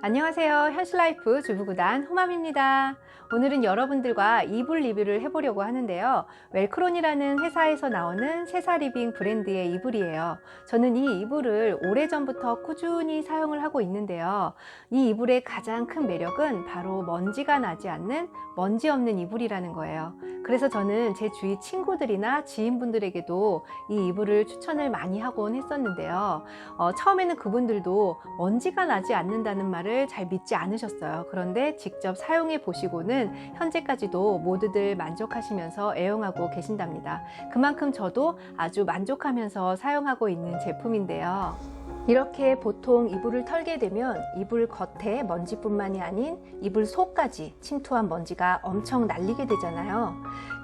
안녕하세요. 현실라이프 주부구단 호맘입니다. 오늘은 여러분들과 이불 리뷰를 해보려고 하는데요. 웰크론이라는 회사에서 나오는 세사리빙 브랜드의 이불이에요. 저는 이 이불을 오래전부터 꾸준히 사용을 하고 있는데요. 이 이불의 가장 큰 매력은 바로 먼지가 나지 않는 먼지 없는 이불이라는 거예요. 그래서 저는 제 주위 친구들이나 지인분들에게도 이 이불을 추천을 많이 하곤 했었는데요. 처음에는 그분들도 먼지가 나지 않는다는 말을 잘 믿지 않으셨어요. 그런데 직접 사용해 보시고는 현재까지도 모두들 만족하시면서 애용하고 계신답니다. 그만큼 저도 아주 만족하면서 사용하고 있는 제품인데요. 이렇게 보통 이불을 털게 되면 이불 겉에 먼지뿐만이 아닌 이불 속까지 침투한 먼지가 엄청 날리게 되잖아요.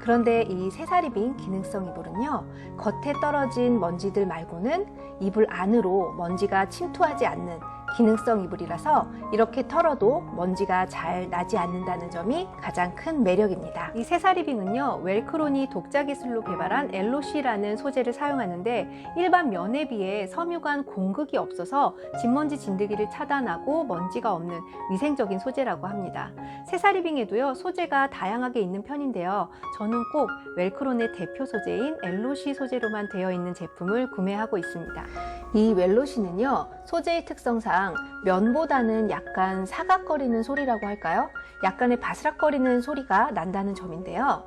그런데 이 세사리빙 기능성 이불은요, 겉에 떨어진 먼지들 말고는 이불 안으로 먼지가 침투하지 않는 기능성 이불이라서 이렇게 털어도 먼지가 잘 나지 않는다는 점이 가장 큰 매력입니다. 이 세사리빙은요, 웰크론이 독자 기술로 개발한 LOC라는 소재를 사용하는데 일반 면에 비해 섬유관 공극이 없어서 진먼지 진드기를 차단하고 먼지가 없는 위생적인 소재라고 합니다. 세사리빙에도요, 소재가 다양하게 있는 편인데요, 저는 꼭 웰크론의 대표 소재인 LOC 소재로만 되어 있는 제품을 구매하고 있습니다. 이 LOC는요, 소재의 특성상 면보다는 약간 사각거리는 소리라고 할까요? 약간의 바스락거리는 소리가 난다는 점인데요.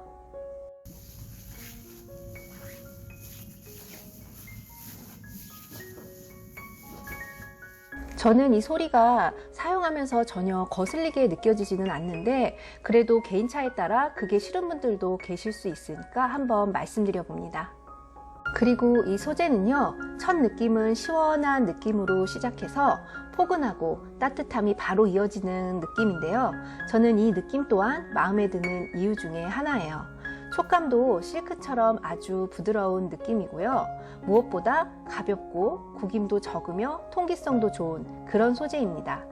저는 이 소리가 사용하면서 전혀 거슬리게 느껴지지는 않는데 그래도 개인차에 따라 그게 싫은 분들도 계실 수 있으니까 한번 말씀드려 봅니다. 그리고 이 소재는요, 첫 느낌은 시원한 느낌으로 시작해서 포근하고 따뜻함이 바로 이어지는 느낌인데요. 저는 이 느낌 또한 마음에 드는 이유 중에 하나예요. 촉감도 실크처럼 아주 부드러운 느낌이고요. 무엇보다 가볍고 구김도 적으며 통기성도 좋은 그런 소재입니다.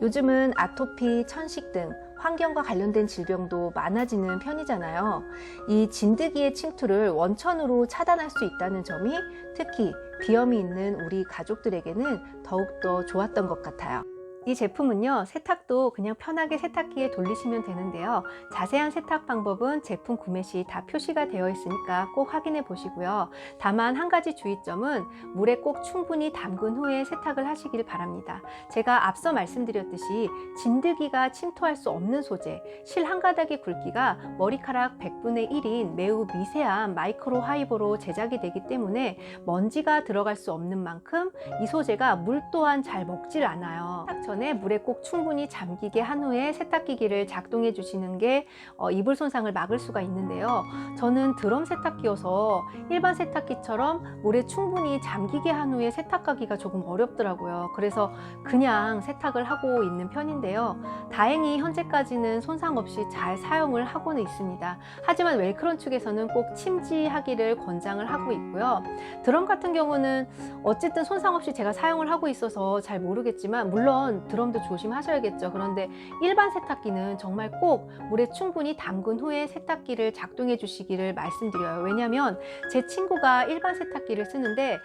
요즘은 아토피, 천식 등 환경과 관련된 질병도 많아지는 편이잖아요. 이 진드기의 침투를 원천으로 차단할 수 있다는 점이 특히 비염이 있는 우리 가족들에게는 더욱더 좋았던 것 같아요. 이 제품은요, 세탁도 그냥 편하게 세탁기에 돌리시면 되는데요. 자세한 세탁 방법은 제품 구매 시 다 표시가 되어 있으니까 꼭 확인해 보시고요. 다만 한 가지 주의점은 물에 꼭 충분히 담근 후에 세탁을 하시길 바랍니다. 제가 앞서 말씀드렸듯이 진드기가 침투할 수 없는 소재, 실 한 가닥의 굵기가 머리카락 100분의 1인 매우 미세한 마이크로 파이버로 제작이 되기 때문에 먼지가 들어갈 수 없는 만큼 이 소재가 물 또한 잘 먹질 않아요. 전에 물에 꼭 충분히 잠기게 한 후에 세탁기기를 작동해 주시는 게 이불 손상을 막을 수가 있는데요. 저는 드럼 세탁기여서 일반 세탁기처럼 물에 충분히 잠기게 한 후에 세탁하기가 조금 어렵더라고요. 그래서 그냥 세탁을 하고 있는 편인데요. 다행히 현재까지는 손상 없이 잘 사용을 하고는 있습니다. 하지만 웰크론 측에서는 꼭 침지하기를 권장을 하고 있고요. 드럼 같은 경우는 어쨌든 손상 없이 제가 사용을 하고 있어서 잘 모르겠지만 물론 드럼도 조심하셔야겠죠. 그런데 일반 세탁기는 정말 꼭 물에 충분히 담근 후에 세탁기를 작동해 주시기를 말씀드려요. 왜냐하면 제 친구가 일반 세탁기를 쓰는데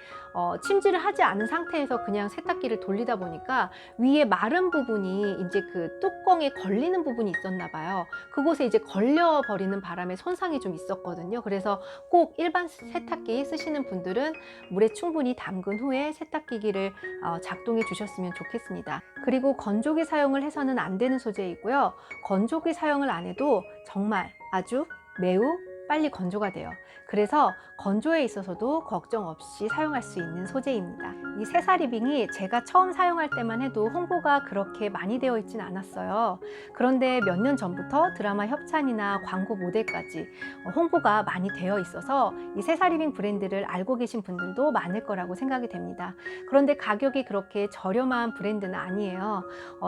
침지를 하지 않은 상태에서 그냥 세탁기를 돌리다 보니까 위에 마른 부분이 이제 그 뚜껑에 걸리는 부분이 있었나 봐요. 그곳에 이제 걸려 버리는 바람에 손상이 좀 있었거든요. 그래서 꼭 일반 세탁기 쓰시는 분들은 물에 충분히 담근 후에 세탁기기를 작동해 주셨으면 좋겠습니다. 그리고 건조기 사용을 해서는 안 되는 소재이고요. 건조기 사용을 안 해도 정말 아주 매우 빨리 건조가 돼요. 그래서 건조에 있어서도 걱정 없이 사용할 수 있는 소재입니다. 이 세사리빙이 제가 처음 사용할 때만 해도 홍보가 그렇게 많이 되어 있진 않았어요. 그런데 몇 년 전부터 드라마 협찬이나 광고 모델까지 홍보가 많이 되어 있어서 이 세사리빙 브랜드를 알고 계신 분들도 많을 거라고 생각이 됩니다. 그런데 가격이 그렇게 저렴한 브랜드는 아니에요.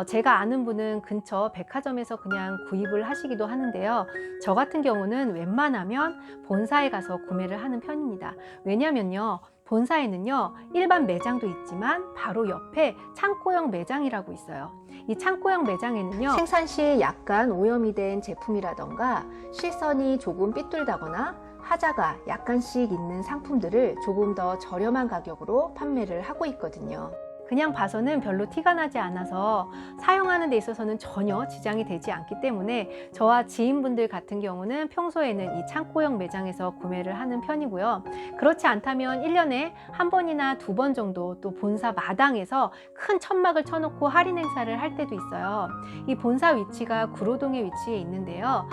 제가 아는 분은 근처 백화점에서 그냥 구입을 하시기도 하는데요. 저 같은 경우는 웬만하면 본사에 가서 구매를 하는 편입니다. 왜냐면요, 본사에는요, 일반 매장도 있지만 바로 옆에 창고형 매장이라고 있어요. 이 창고형 매장에는요, 생산 시 약간 오염이 된 제품이라던가 실선이 조금 삐뚤다거나 하자가 약간씩 있는 상품들을 조금 더 저렴한 가격으로 판매를 하고 있거든요. 그냥 봐서는 별로 티가 나지 않아서 사용하는 데 있어서는 전혀 지장이 되지 않기 때문에 저와 지인분들 같은 경우는 평소에는 이 창고형 매장에서 구매를 하는 편이고요. 그렇지 않다면 1년에 한 번이나 두 번 정도 또 본사 마당에서 큰 천막을 쳐놓고 할인 행사를 할 때도 있어요. 이 본사 위치가 구로동에 위치해 있는데요.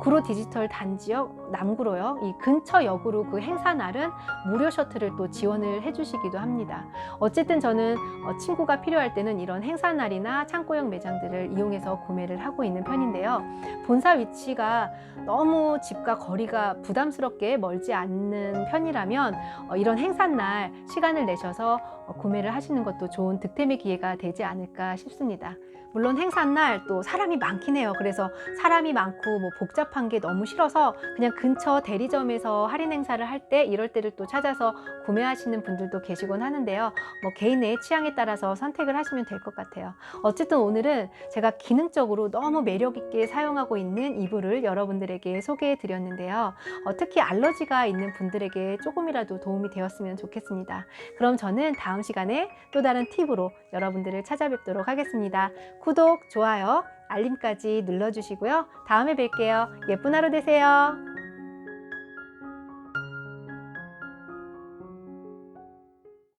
구로 디지털 단지역 남구로요. 이 근처 역으로 그 행사 날은 무료 셔틀을 또 지원을 해주시기도 합니다. 어쨌든 저는 친구가 필요할 때는 이런 행사 날이나 창고형 매장들을 이용해서 구매를 하고 있는 편인데요. 본사 위치가 너무 집과 거리가 부담스럽게 멀지 않는 편이라면 이런 행사 날 시간을 내셔서 구매를 하시는 것도 좋은 득템의 기회가 되지 않을까 싶습니다. 물론 행사날 또 사람이 많긴 해요. 그래서 사람이 많고 뭐 복잡한 게 너무 싫어서 그냥 근처 대리점에서 할인 행사를 할 때 이럴 때를 또 찾아서 구매하시는 분들도 계시곤 하는데요. 뭐 개인의 취향에 따라서 선택을 하시면 될 것 같아요. 어쨌든 오늘은 제가 기능적으로 너무 매력 있게 사용하고 있는 이불을 여러분들에게 소개해 드렸는데요. 특히 알러지가 있는 분들에게 조금이라도 도움이 되었으면 좋겠습니다. 그럼 저는 다음 시간에 또 다른 팁으로 여러분들을 찾아뵙도록 하겠습니다. 구독, 좋아요, 알림까지 눌러주시고요. 다음에 뵐게요. 예쁜 하루 되세요.